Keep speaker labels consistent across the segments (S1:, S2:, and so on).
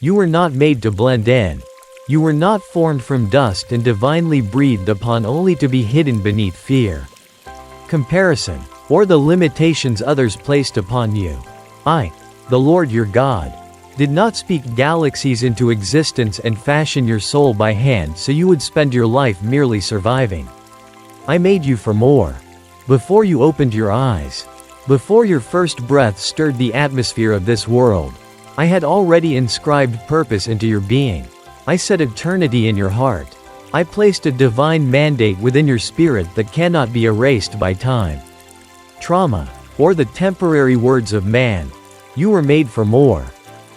S1: You were not made to blend in. You were not formed from dust and divinely breathed upon only to be hidden beneath fear, comparison, or the limitations others placed upon you. I, the Lord your God, did not speak galaxies into existence and fashion your soul by hand so you would spend your life merely surviving. I made you for more. Before you opened your eyes, before your first breath stirred the atmosphere of this world, I had already inscribed purpose into your being. I set eternity in your heart. I placed a divine mandate within your spirit that cannot be erased by time, trauma, or the temporary words of man. You were made for more.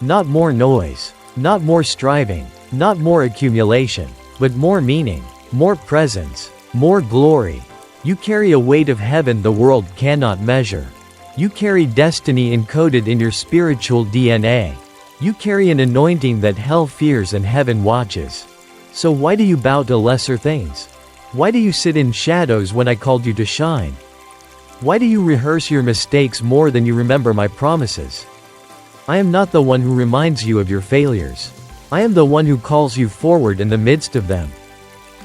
S1: Not more noise, not more striving, not more accumulation, but more meaning, more presence, more glory. You carry a weight of heaven the world cannot measure. You carry destiny encoded in your spiritual DNA. You carry an anointing that hell fears and heaven watches. So why do you bow to lesser things? Why do you sit in shadows when I called you to shine? Why do you rehearse your mistakes more than you remember my promises? I am not the one who reminds you of your failures. I am the one who calls you forward in the midst of them.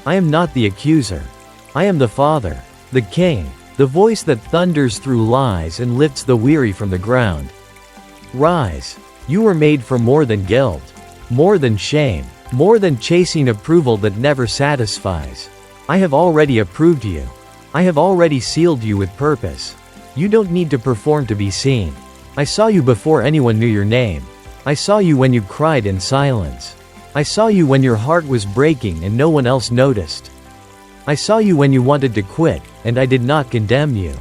S1: I am not the accuser. I am the Father, the King, the voice that thunders through lies and lifts the weary from the ground. Rise. You were made for more than guilt, more than shame, more than chasing approval that never satisfies. I have already approved you. I have already sealed you with purpose. You don't need to perform to be seen. I saw you before anyone knew your name. I saw you when you cried in silence. I saw you when your heart was breaking and no one else noticed. I saw you when you wanted to quit, and I did not condemn you.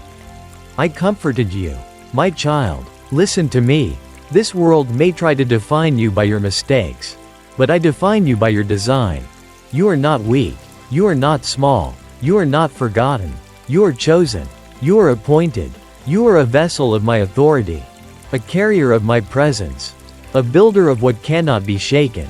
S1: I comforted you. My child, listen to me. This world may try to define you by your mistakes, but I define you by your design. You are not weak. You are not small. You are not forgotten. You are chosen. You are appointed. You are a vessel of my authority, a carrier of my presence, a builder of what cannot be shaken.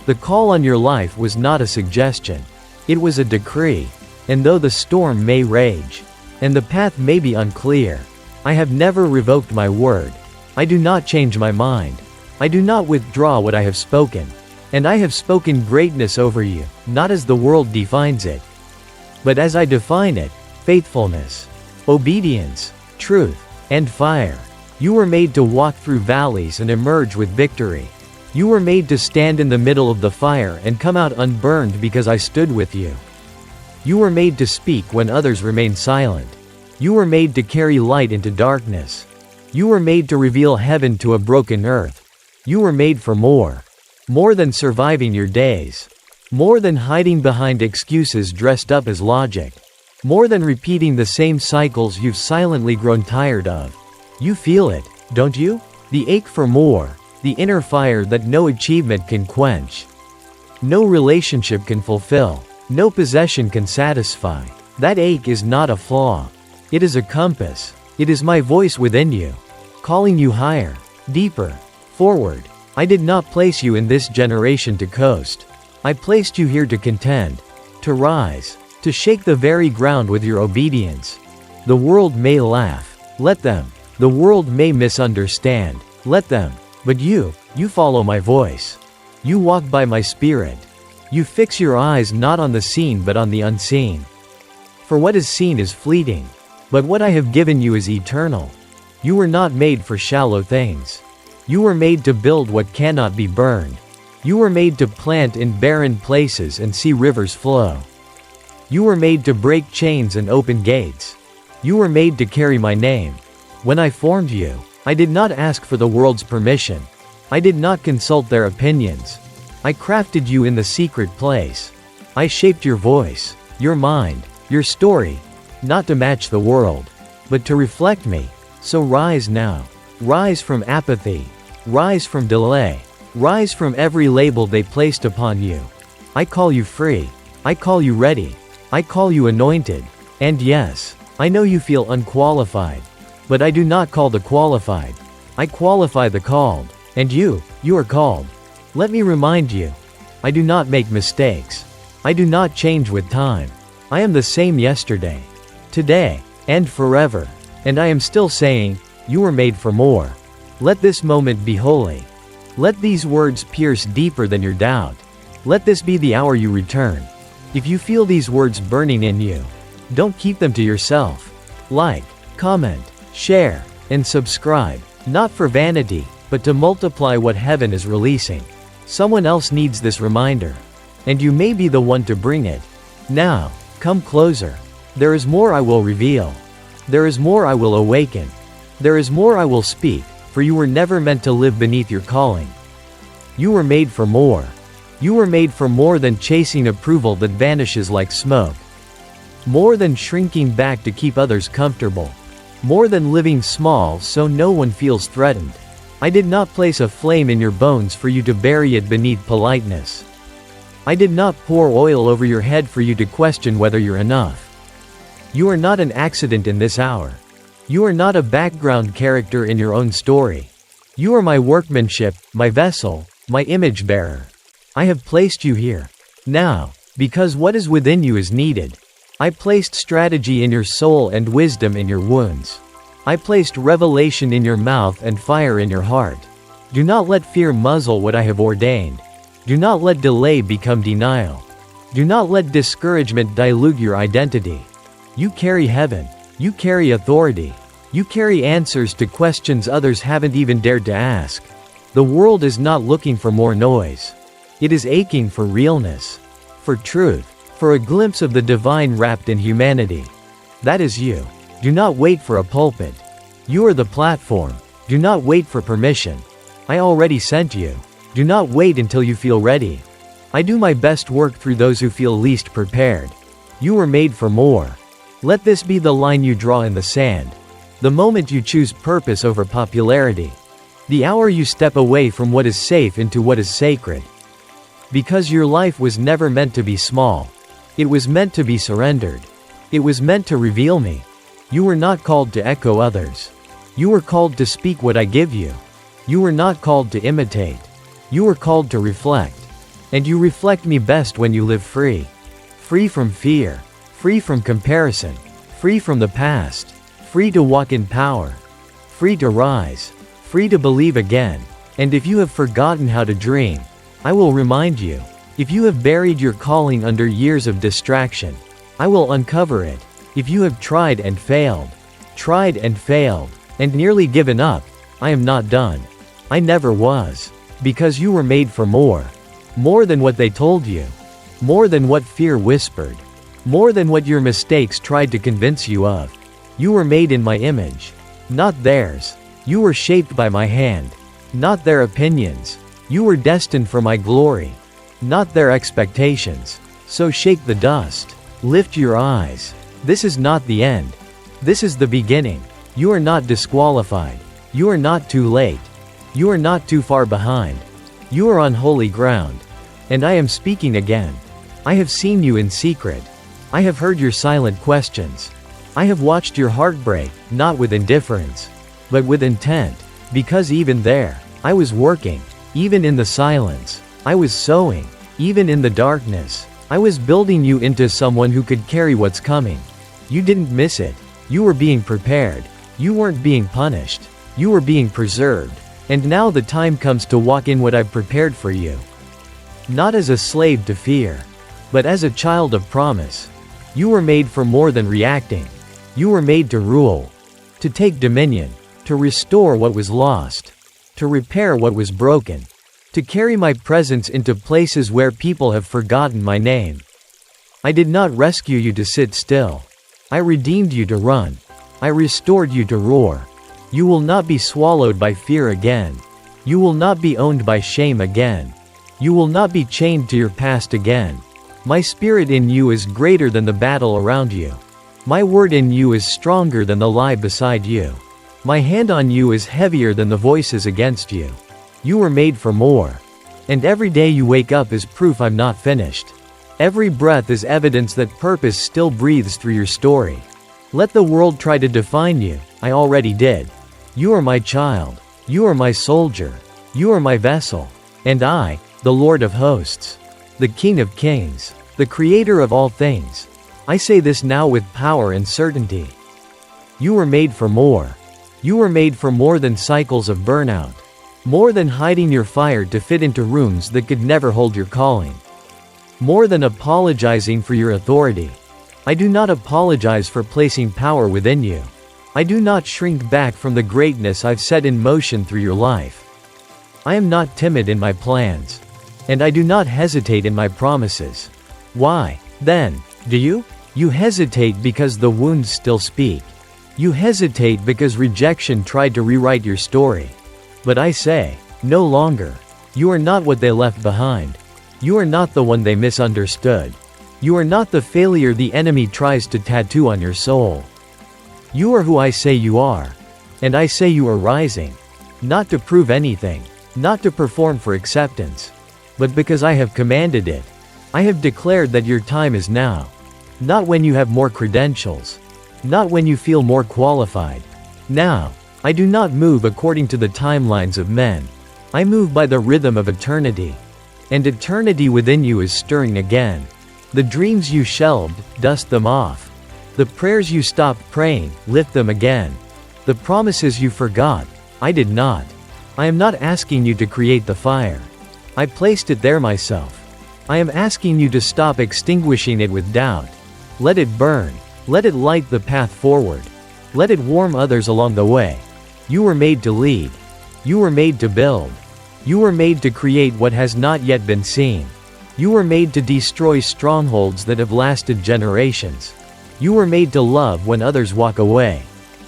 S1: The call on your life was not a suggestion. It was a decree. And though the storm may rage, and the path may be unclear, I have never revoked my word. I do not change my mind. I do not withdraw what I have spoken. And I have spoken greatness over you, not as the world defines it, but as I define it: faithfulness, obedience, truth, and fire. You were made to walk through valleys and emerge with victory. You were made to stand in the middle of the fire and come out unburned because I stood with you. You were made to speak when others remained silent. You were made to carry light into darkness. You were made to reveal heaven to a broken earth. You were made for more. More than surviving your days. More than hiding behind excuses dressed up as logic. More than repeating the same cycles you've silently grown tired of. You feel it, don't you? The ache for more. The inner fire that no achievement can quench. No relationship can fulfill. No possession can satisfy. That ache is not a flaw. It is a compass. It is my voice within you, calling you higher, deeper, forward. I did not place you in this generation to coast. I placed you here to contend, to rise, to shake the very ground with your obedience. The world may laugh. Let them. The world may misunderstand. Let them. But you follow my voice. You walk by my spirit. You fix your eyes not on the seen but on the unseen. For what is seen is fleeting, but what I have given you is eternal. You were not made for shallow things. You were made to build what cannot be burned. You were made to plant in barren places and see rivers flow. You were made to break chains and open gates. You were made to carry my name. When I formed you, I did not ask for the world's permission. I did not consult their opinions. I crafted you in the secret place. I shaped your voice, your mind, your story, not to match the world, but to reflect me. So rise now. Rise from apathy. Rise from delay. Rise from every label they placed upon you. I call you free. I call you ready. I call you anointed. And yes, I know you feel unqualified. But I do not call the qualified. I qualify the called. And you are called. Let me remind you, I do not make mistakes. I do not change with time. I am the same yesterday, today, and forever. And I am still saying, you were made for more. Let this moment be holy. Let these words pierce deeper than your doubt. Let this be the hour you return. If you feel these words burning in you, don't keep them to yourself. Like, comment, share, and subscribe, not for vanity, but to multiply what heaven is releasing. Someone else needs this reminder, and you may be the one to bring it. Now, come closer. There is more I will reveal. There is more I will awaken. There is more I will speak, for you were never meant to live beneath your calling. You were made for more. You were made for more than chasing approval that vanishes like smoke. More than shrinking back to keep others comfortable. More than living small so no one feels threatened. I did not place a flame in your bones for you to bury it beneath politeness. I did not pour oil over your head for you to question whether you're enough. You are not an accident in this hour. You are not a background character in your own story. You are my workmanship, my vessel, my image bearer. I have placed you here. Now, because what is within you is needed. I placed strategy in your soul and wisdom in your wounds. I placed revelation in your mouth and fire in your heart. Do not let fear muzzle what I have ordained. Do not let delay become denial. Do not let discouragement dilute your identity. You carry heaven. You carry authority. You carry answers to questions others haven't even dared to ask. The world is not looking for more noise. It is aching for realness, for truth, for a glimpse of the divine wrapped in humanity. That is you. Do not wait for a pulpit. You are the platform. Do not wait for permission. I already sent you. Do not wait until you feel ready. I do my best work through those who feel least prepared. You were made for more. Let this be the line you draw in the sand. The moment you choose purpose over popularity. The hour you step away from what is safe into what is sacred. Because your life was never meant to be small. It was meant to be surrendered. It was meant to reveal me. You were not called to echo others. You were called to speak what I give you. You were not called to imitate. You were called to reflect. And you reflect me best when you live free. Free from fear. Free from comparison. Free from the past. Free to walk in power. Free to rise. Free to believe again. And if you have forgotten how to dream, I will remind you. If you have buried your calling under years of distraction, I will uncover it. If you have tried and failed, and nearly given up, I am not done. I never was. Because you were made for more. More than what they told you. More than what fear whispered. More than what your mistakes tried to convince you of. You were made in my image. Not theirs. You were shaped by my hand. Not their opinions. You were destined for my glory. Not their expectations. So shake the dust. Lift your eyes. This is not the end. This is the beginning. You are not disqualified. You are not too late. You are not too far behind. You are on holy ground. And I am speaking again. I have seen you in secret. I have heard your silent questions. I have watched your heartbreak, not with indifference, but with intent. Because even there, I was working. Even in the silence, I was sowing. Even in the darkness, I was building you into someone who could carry what's coming. You didn't miss it. You were being prepared. You weren't being punished. You were being preserved. And now the time comes to walk in what I've prepared for you. Not as a slave to fear, but as a child of promise. You were made for more than reacting. You were made to rule, to take dominion, to restore what was lost, to repair what was broken, to carry my presence into places where people have forgotten my name. I did not rescue you to sit still. I redeemed you to run. I restored you to roar. You will not be swallowed by fear again. You will not be owned by shame again. You will not be chained to your past again. My spirit in you is greater than the battle around you. My word in you is stronger than the lie beside you. My hand on you is heavier than the voices against you. You were made for more. And every day you wake up is proof I'm not finished. Every breath is evidence that purpose still breathes through your story. Let the world try to define you, I already did. You are my child. You are my soldier. You are my vessel. And I, the Lord of hosts, the King of kings, the Creator of all things. I say this now with power and certainty. You were made for more. You were made for more than cycles of burnout. More than hiding your fire to fit into rooms that could never hold your calling. More than apologizing for your authority. I do not apologize for placing power within you. I do not shrink back from the greatness I've set in motion through your life. I am not timid in my plans. And I do not hesitate in my promises. Why, then, do you? You hesitate because the wounds still speak. You hesitate because rejection tried to rewrite your story. But I say, no longer. You are not what they left behind. You are not the one they misunderstood. You are not the failure the enemy tries to tattoo on your soul. You are who I say you are. And I say you are rising. Not to prove anything. Not to perform for acceptance. But because I have commanded it. I have declared that your time is now. Not when you have more credentials. Not when you feel more qualified. Now. I do not move according to the timelines of men. I move by the rhythm of eternity. And eternity within you is stirring again. The dreams you shelved, dust them off. The prayers you stopped praying, lift them again. The promises you forgot, I did not. I am not asking you to create the fire. I placed it there myself. I am asking you to stop extinguishing it with doubt. Let it burn. Let it light the path forward. Let it warm others along the way. You were made to lead. You were made to build. You were made to create what has not yet been seen. You were made to destroy strongholds that have lasted generations. You were made to love when others walk away.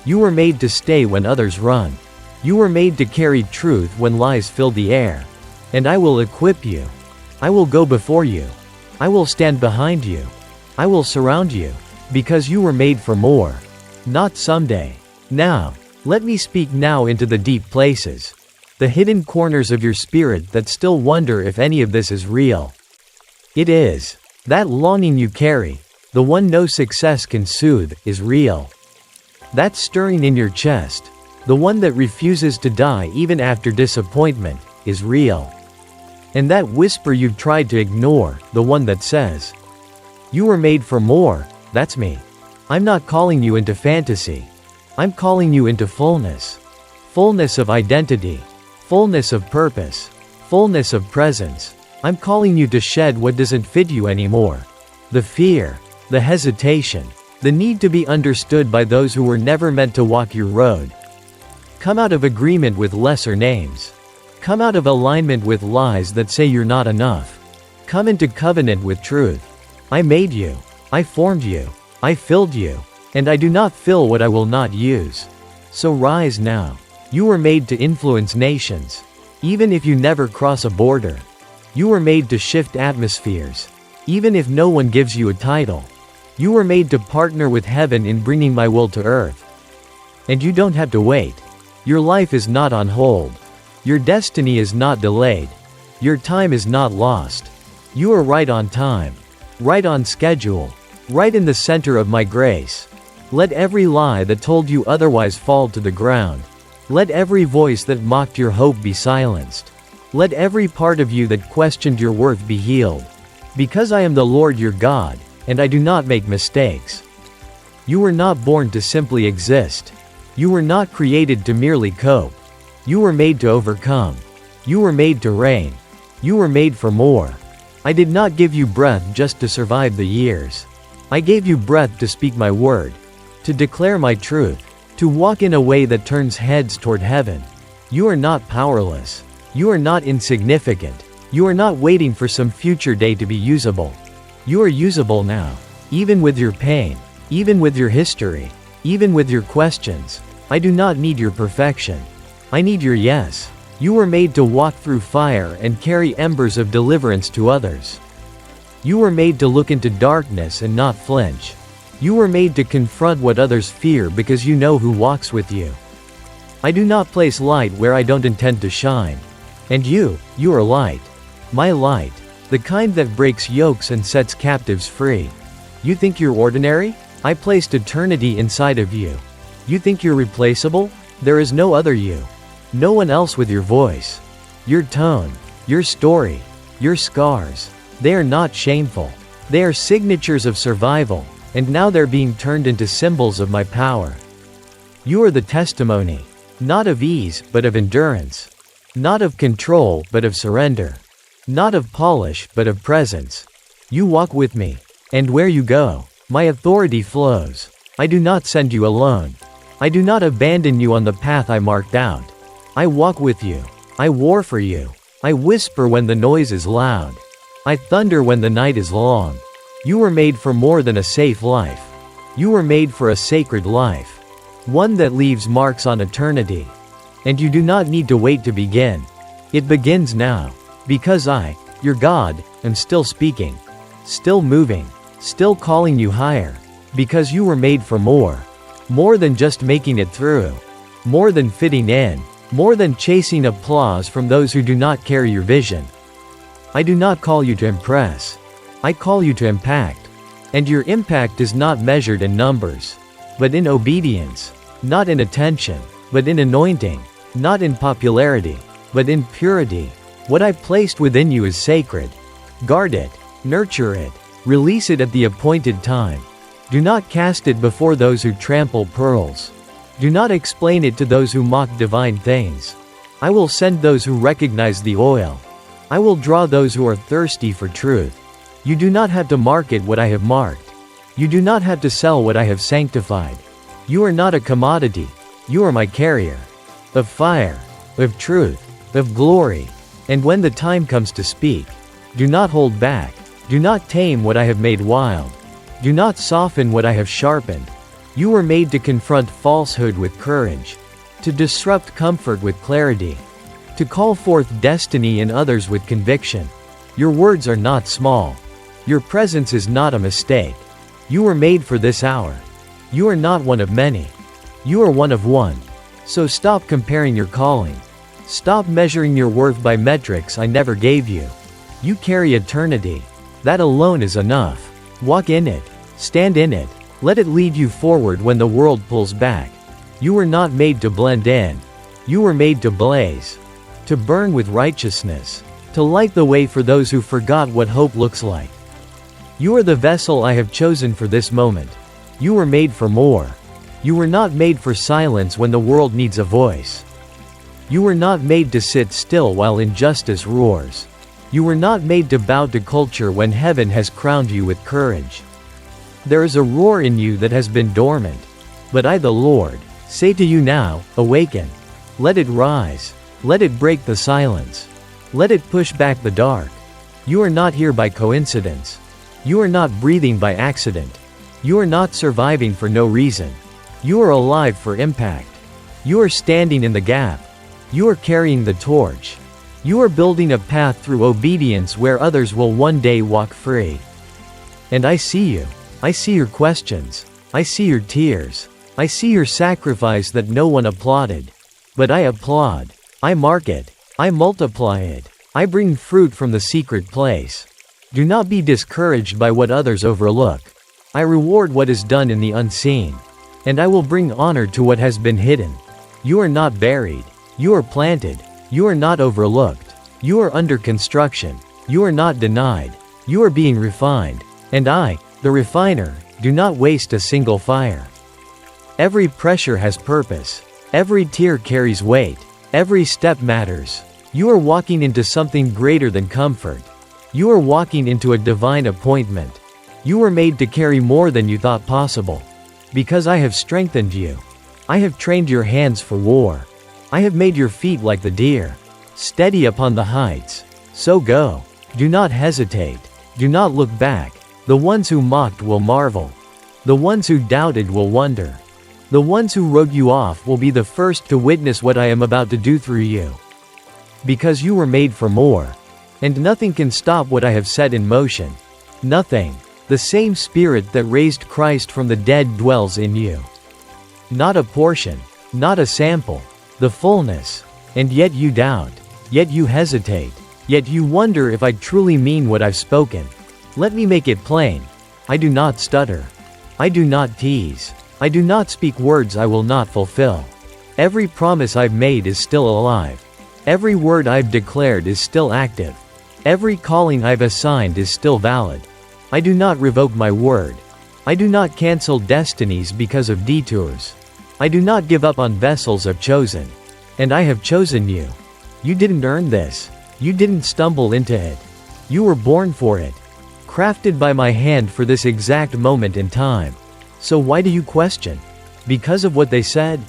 S1: You were made to stay when others run. You were made to carry truth when lies fill the air. And I will equip you. I will go before you. I will stand behind you. I will surround you. Because you were made for more. Not someday. Now. Let me speak now into the deep places. The hidden corners of your spirit that still wonder if any of this is real. It is. That longing you carry, the one no success can soothe, is real. That stirring in your chest, the one that refuses to die even after disappointment, is real. And that whisper you've tried to ignore, the one that says, you were made for more, that's me. I'm not calling you into fantasy. I'm calling you into fullness. Fullness of identity. Fullness of purpose. Fullness of presence. I'm calling you to shed what doesn't fit you anymore. The fear. The hesitation. The need to be understood by those who were never meant to walk your road. Come out of agreement with lesser names. Come out of alignment with lies that say you're not enough. Come into covenant with truth. I made you. I formed you. I filled you. And I do not fill what I will not use. So rise now. You were made to influence nations. Even if you never cross a border. You were made to shift atmospheres. Even if no one gives you a title. You were made to partner with heaven in bringing my will to earth. And you don't have to wait. Your life is not on hold. Your destiny is not delayed. Your time is not lost. You are right on time. Right on schedule. Right in the center of my grace. Let every lie that told you otherwise fall to the ground. Let every voice that mocked your hope be silenced. Let every part of you that questioned your worth be healed. Because I am the Lord your God, and I do not make mistakes. You were not born to simply exist. You were not created to merely cope. You were made to overcome. You were made to reign. You were made for more. I did not give you breath just to survive the years. I gave you breath to speak my word. To declare my truth. To walk in a way that turns heads toward heaven. You are not powerless. You are not insignificant. You are not waiting for some future day to be usable. You are usable now. Even with your pain. Even with your history. Even with your questions. I do not need your perfection. I need your yes. You were made to walk through fire and carry embers of deliverance to others. You were made to look into darkness and not flinch. You were made to confront what others fear because you know who walks with you. I do not place light where I don't intend to shine. And you are light. My light. The kind that breaks yokes and sets captives free. You think you're ordinary? I placed eternity inside of you. You think you're replaceable? There is no other you. No one else with your voice. Your tone. Your story. Your scars. They are not shameful. They are signatures of survival. And now they're being turned into symbols of my power. You are the testimony. Not of ease, but of endurance. Not of control, but of surrender. Not of polish, but of presence. You walk with me. And where you go, my authority flows. I do not send you alone. I do not abandon you on the path I marked out. I walk with you. I war for you. I whisper when the noise is loud. I thunder when the night is long. You were made for more than a safe life. You were made for a sacred life. One that leaves marks on eternity. And you do not need to wait to begin. It begins now. Because I, your God, am still speaking. Still moving. Still calling you higher. Because you were made for more. More than just making it through. More than fitting in. More than chasing applause from those who do not carry your vision. I do not call you to impress. I call you to impact. And your impact is not measured in numbers, but in obedience. Not in attention, but in anointing. Not in popularity, but in purity. What I've placed within you is sacred. Guard it. Nurture it. Release it at the appointed time. Do not cast it before those who trample pearls. Do not explain it to those who mock divine things. I will send those who recognize the oil. I will draw those who are thirsty for truth. You do not have to market what I have marked. You do not have to sell what I have sanctified. You are not a commodity. You are my carrier. Of fire, of truth, of glory. And when the time comes to speak, do not hold back. Do not tame what I have made wild. Do not soften what I have sharpened. You were made to confront falsehood with courage, to disrupt comfort with clarity, to call forth destiny in others with conviction. Your words are not small. Your presence is not a mistake. You were made for this hour. You are not one of many. You are one of one. So stop comparing your calling. Stop measuring your worth by metrics I never gave you. You carry eternity. That alone is enough. Walk in it. Stand in it. Let it lead you forward when the world pulls back. You were not made to blend in. You were made to blaze. To burn with righteousness. To light the way for those who forgot what hope looks like. You are the vessel I have chosen for this moment. You were made for more. You were not made for silence when the world needs a voice. You were not made to sit still while injustice roars. You were not made to bow to culture when heaven has crowned you with courage. There is a roar in you that has been dormant. But I, the Lord, say to you now, awaken. Let it rise. Let it break the silence. Let it push back the dark. You are not here by coincidence. You are not breathing by accident. You are not surviving for no reason. You are alive for impact. You are standing in the gap. You are carrying the torch. You are building a path through obedience where others will one day walk free. And I see you. I see your questions. I see your tears. I see your sacrifice that no one applauded. But I applaud. I mark it. I multiply it. I bring fruit from the secret place. Do not be discouraged by what others overlook. I reward what is done in the unseen. And I will bring honor to what has been hidden. You are not buried. You are planted. You are not overlooked. You are under construction. You are not denied. You are being refined. And I, the refiner, do not waste a single fire. Every pressure has purpose. Every tear carries weight. Every step matters. You are walking into something greater than comfort. You are walking into a divine appointment. You were made to carry more than you thought possible. Because I have strengthened you. I have trained your hands for war. I have made your feet like the deer, steady upon the heights. So go. Do not hesitate. Do not look back. The ones who mocked will marvel. The ones who doubted will wonder. The ones who wrote you off will be the first to witness what I am about to do through you. Because you were made for more. And nothing can stop what I have set in motion. Nothing. The same Spirit that raised Christ from the dead dwells in you. Not a portion. Not a sample. The fullness. And yet you doubt. Yet you hesitate. Yet you wonder if I truly mean what I've spoken. Let me make it plain. I do not stutter. I do not tease. I do not speak words I will not fulfill. Every promise I've made is still alive. Every word I've declared is still active. Every calling I've assigned is still valid. I do not revoke my word. I do not cancel destinies because of detours. I do not give up on vessels I've chosen. And I have chosen you. You didn't earn this. You didn't stumble into it. You were born for it. Crafted by my hand for this exact moment in time. So why do you question? Because of what they said?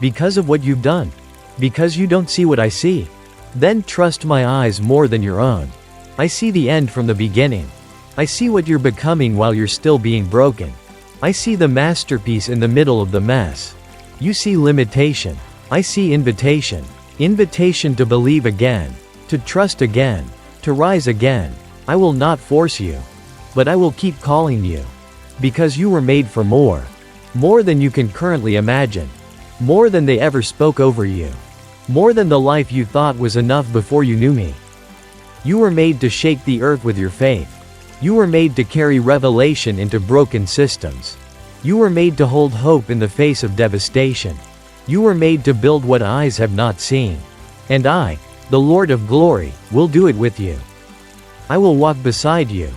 S1: Because of what you've done? Because you don't see what I see? Then trust my eyes more than your own. I see the end from the beginning. I see what you're becoming while you're still being broken. I see the masterpiece in the middle of the mess. You see limitation. I see invitation. Invitation to believe again, to trust again, to rise again. I will not force you, but I will keep calling you. Because you were made for more. More than you can currently imagine. More than they ever spoke over you. More than the life you thought was enough before you knew me. You were made to shake the earth with your faith. You were made to carry revelation into broken systems. You were made to hold hope in the face of devastation. You were made to build what eyes have not seen. And I, the Lord of glory, will do it with you. I will walk beside you.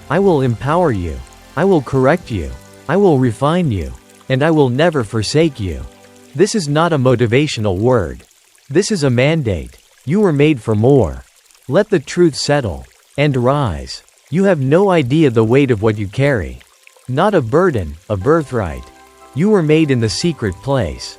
S1: I will empower you. I will correct you. I will refine you. And I will never forsake you. This is not a motivational word. This is a mandate. You were made for more. Let the truth settle. And rise. You have no idea the weight of what you carry. Not a burden, a birthright. You were made in the secret place.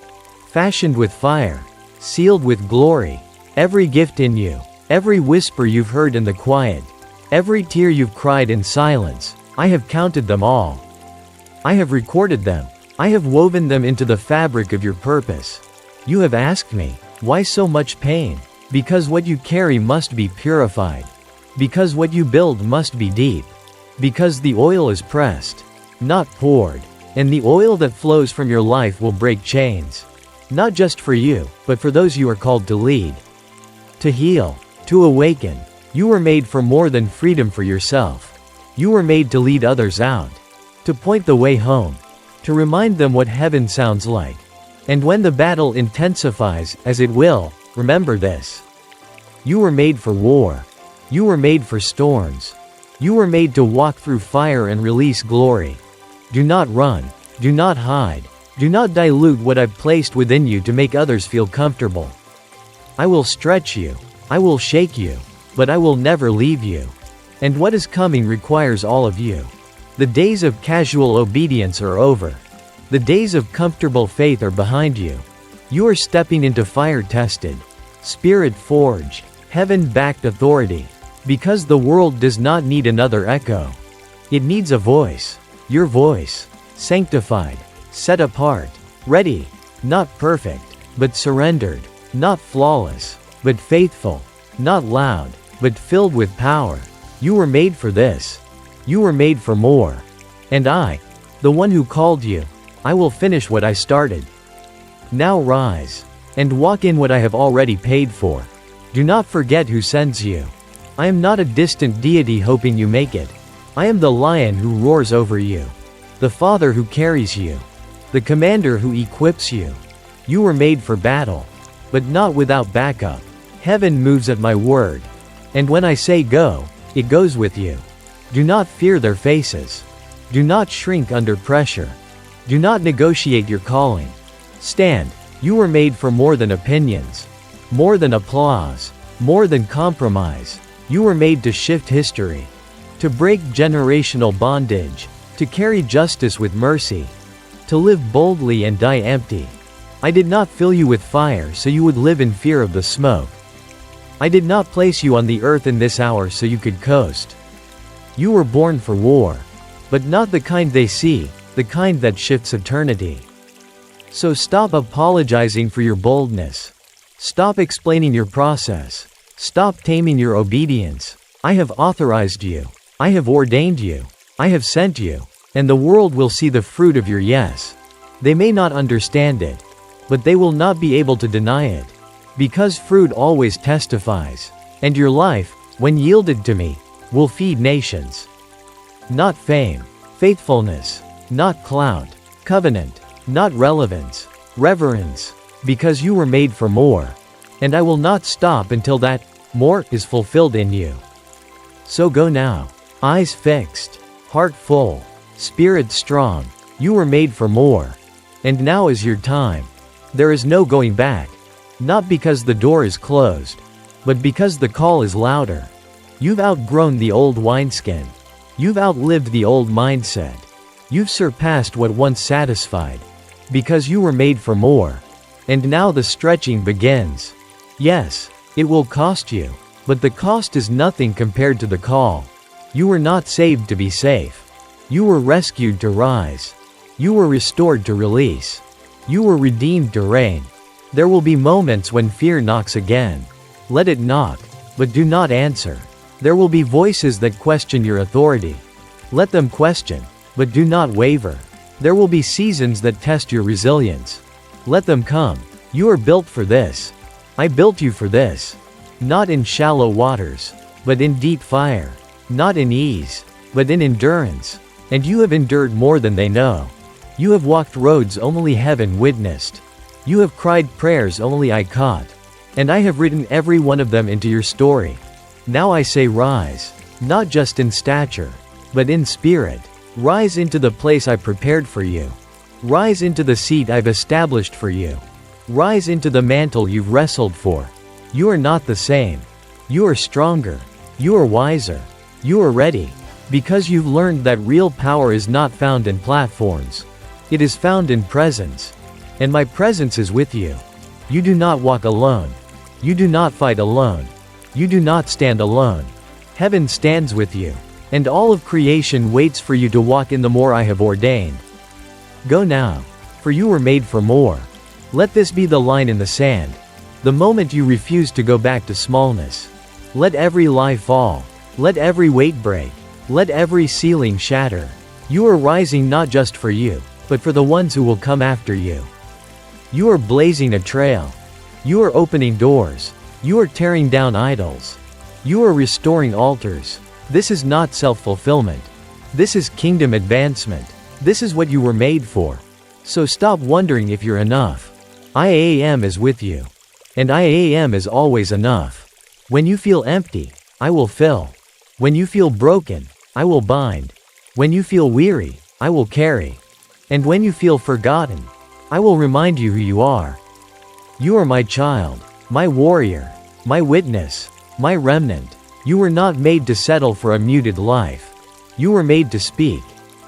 S1: Fashioned with fire. Sealed with glory. Every gift in you. Every whisper you've heard in the quiet. Every tear you've cried in silence. I have counted them all. I have recorded them. I have woven them into the fabric of your purpose. You have asked me, why so much pain? Because what you carry must be purified. Because what you build must be deep. Because the oil is pressed, not poured. And the oil that flows from your life will break chains. Not just for you, but for those you are called to lead. To heal. To awaken. You were made for more than freedom for yourself. You were made to lead others out. To point the way home. To remind them what heaven sounds like. And when the battle intensifies, as it will, remember this. You were made for war. You were made for storms. You were made to walk through fire and release glory. Do not run. Do not hide. Do not dilute what I've placed within you to make others feel comfortable. I will stretch you. I will shake you. But I will never leave you. And what is coming requires all of you. The days of casual obedience are over. The days of comfortable faith are behind you. You are stepping into fire-tested, spirit-forged, heaven-backed authority. Because the world does not need another echo. It needs a voice. Your voice. Sanctified. Set apart. Ready. Not perfect, but surrendered. Not flawless, but faithful. Not loud, but filled with power. You were made for this. You were made for more. And I, the one who called you, I will finish what I started. Now rise. And walk in what I have already paid for. Do not forget who sends you. I am not a distant deity hoping you make it. I am the lion who roars over you. The father who carries you. The commander who equips you. You were made for battle. But not without backup. Heaven moves at my word. And when I say go, it goes with you. Do not fear their faces. Do not shrink under pressure. Do not negotiate your calling. Stand. You were made for more than opinions. More than applause. More than compromise. You were made to shift history. To break generational bondage. To carry justice with mercy. To live boldly and die empty. I did not fill you with fire so you would live in fear of the smoke. I did not place you on the earth in this hour so you could coast. You were born for war. But not the kind they see, the kind that shifts eternity. So stop apologizing for your boldness. Stop explaining your process. Stop taming your obedience. I have authorized you. I have ordained you. I have sent you. And the world will see the fruit of your yes. They may not understand it. But they will not be able to deny it. Because fruit always testifies. And your life, when yielded to me, will feed nations. Not fame. Faithfulness. Not clout. Covenant. Not relevance. Reverence. Because you were made for more. And I will not stop until that more is fulfilled in you. So go now. Eyes fixed. Heart full. Spirit strong. You were made for more. And now is your time. There is no going back. Not because the door is closed, but because the call is louder. You've outgrown the old wineskin. You've outlived the old mindset. You've surpassed what once satisfied. Because you were made for more. And now the stretching begins. Yes, it will cost you. But the cost is nothing compared to the call. You were not saved to be safe. You were rescued to rise. You were restored to release. You were redeemed to reign. There will be moments when fear knocks again. Let it knock, but do not answer. There will be voices that question your authority. Let them question, but do not waver. There will be seasons that test your resilience. Let them come. You are built for this. I built you for this. Not in shallow waters, but in deep fire. Not in ease, but in endurance. And you have endured more than they know. You have walked roads only heaven witnessed. You have cried prayers only I caught. And I have written every one of them into your story. Now I say rise, not just in stature, but in spirit. Rise into the place I prepared for you. Rise into the seat I've established for you. Rise into the mantle you've wrestled for. You are not the same. You are stronger. You are wiser. You are ready. Because you've learned that real power is not found in platforms. It is found in presence. And my presence is with you. You do not walk alone. You do not fight alone. You do not stand alone. Heaven stands with you. And all of creation waits for you to walk in the more I have ordained. Go now. For you were made for more. Let this be the line in the sand. The moment you refuse to go back to smallness. Let every lie fall. Let every weight break. Let every ceiling shatter. You are rising not just for you, but for the ones who will come after you. You are blazing a trail. You are opening doors. You are tearing down idols. You are restoring altars. This is not self-fulfillment. This is kingdom advancement. This is what you were made for. So stop wondering if you're enough. I am is with you. And I am is always enough. When you feel empty, I will fill. When you feel broken, I will bind. When you feel weary, I will carry. And when you feel forgotten, I will remind you who you are. You are my child, my warrior, my witness, my remnant. You were not made to settle for a muted life. You were made to speak,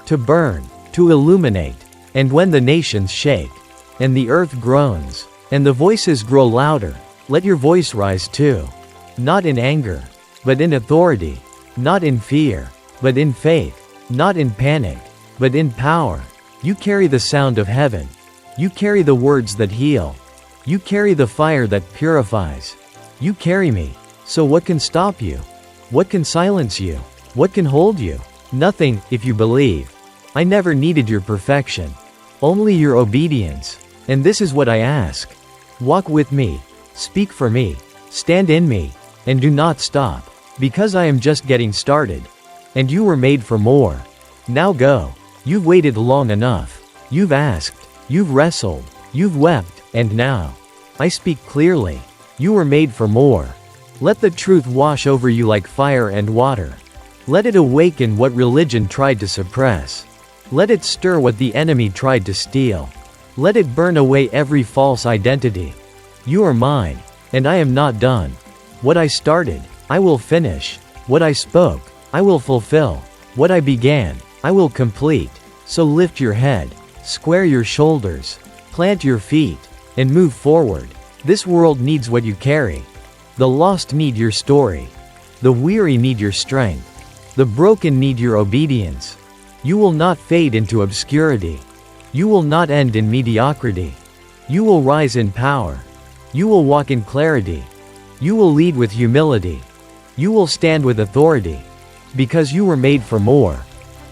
S1: to burn, to illuminate. And when the nations shake, and the earth groans, and the voices grow louder, let your voice rise too. Not in anger, but in authority. Not in fear, but in faith. Not in panic, but in power. You carry the sound of heaven. You carry the words that heal. You carry the fire that purifies. You carry me. So what can stop you? What can silence you? What can hold you? Nothing, if you believe. I never needed your perfection. Only your obedience. And this is what I ask. Walk with me. Speak for me. Stand in me. And do not stop. Because I am just getting started. And you were made for more. Now go. You've waited long enough. You've asked. You've wrestled. You've wept. And now, I speak clearly. You were made for more. Let the truth wash over you like fire and water. Let it awaken what religion tried to suppress. Let it stir what the enemy tried to steal. Let it burn away every false identity. You are mine, and I am not done. What I started, I will finish. What I spoke, I will fulfill. What I began, I will complete. So lift your head, square your shoulders, plant your feet, and move forward. This world needs what you carry. The lost need your story. The weary need your strength. The broken need your obedience. You will not fade into obscurity. You will not end in mediocrity. You will rise in power. You will walk in clarity. You will lead with humility. You will stand with authority. Because you were made for more.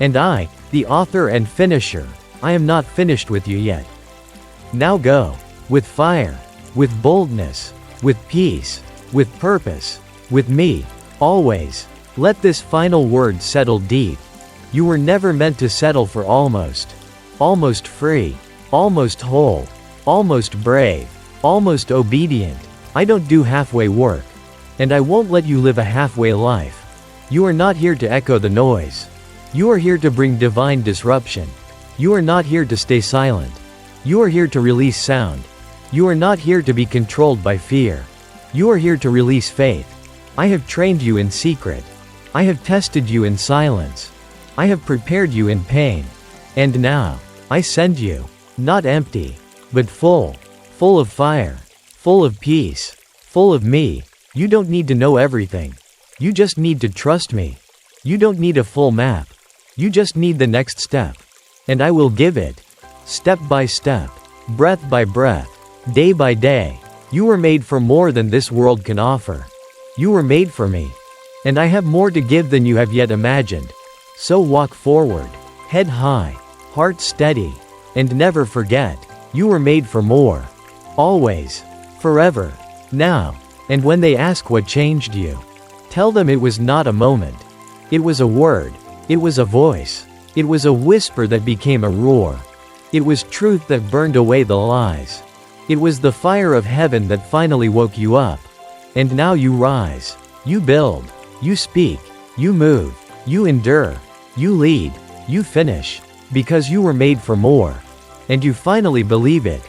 S1: And I, the author and finisher, I am not finished with you yet. Now go. With fire. With boldness. With peace. With purpose. With me. Always. Let this final word settle deep. You were never meant to settle for almost. Almost free. Almost whole. Almost brave. Almost obedient. I don't do halfway work. And I won't let you live a halfway life. You are not here to echo the noise. You are here to bring divine disruption. You are not here to stay silent. You are here to release sound. You are not here to be controlled by fear. You are here to release faith. I have trained you in secret. I have tested you in silence. I have prepared you in pain. And now, I send you, not empty, but full of fire, full of peace, full of me. You don't need to know everything. You just need to trust me. You don't need a full map. You just need the next step. And I will give it. Step by step, breath by breath, day by day. You were made for more than this world can offer. You were made for me. And I have more to give than you have yet imagined. So walk forward, head high, heart steady, and never forget, you were made for more. Always. Forever. Now. And when they ask what changed you, tell them it was not a moment. It was a word. It was a voice. It was a whisper that became a roar. It was truth that burned away the lies. It was the fire of heaven that finally woke you up. And now you rise. You build. You speak. You move. You endure. You lead. You finish. Because you were made for more. And you finally believe it.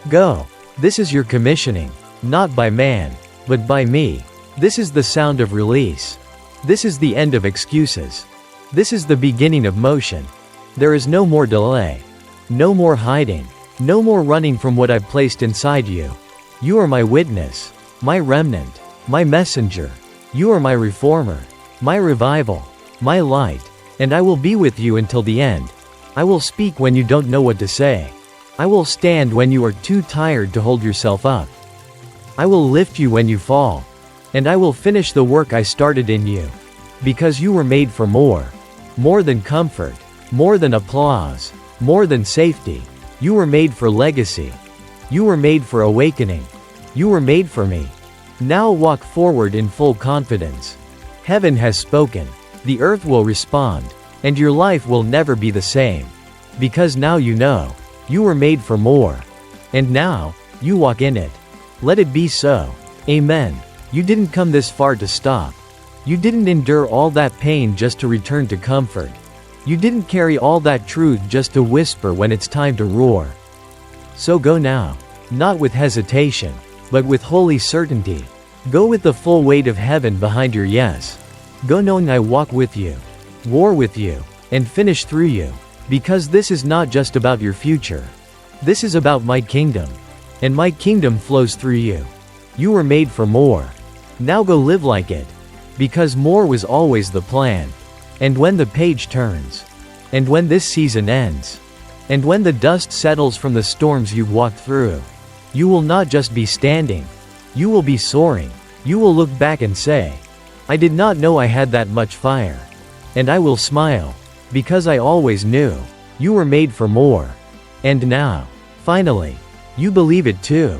S1: Go. This is your commissioning. Not by man, but by me. This is the sound of release. This is the end of excuses. This is the beginning of motion. There is no more delay. No more hiding. No more running from what I've placed inside you. You are my witness. My remnant. My messenger. You are my reformer. My revival. My light. And I will be with you until the end. I will speak when you don't know what to say. I will stand when you are too tired to hold yourself up. I will lift you when you fall. And I will finish the work I started in you. Because you were made for more. More than comfort. More than applause. More than safety. You were made for legacy. You were made for awakening. You were made for me. Now walk forward in full confidence. Heaven has spoken. The earth will respond. And your life will never be the same. Because now you know. You were made for more. And now, you walk in it. Let it be so. Amen. You didn't come this far to stop. You didn't endure all that pain just to return to comfort. You didn't carry all that truth just to whisper when it's time to roar. So go now. Not with hesitation, but with holy certainty. Go with the full weight of heaven behind your yes. Go knowing I walk with you, war with you, and finish through you. Because this is not just about your future. This is about my kingdom. And my kingdom flows through you. You were made for more. Now go live like it. Because more was always the plan. And when the page turns. And when this season ends. And when the dust settles from the storms you've walked through. You will not just be standing. You will be soaring. You will look back and say, I did not know I had that much fire. And I will smile. Because I always knew. You were made for more. And now, finally, you believe it too.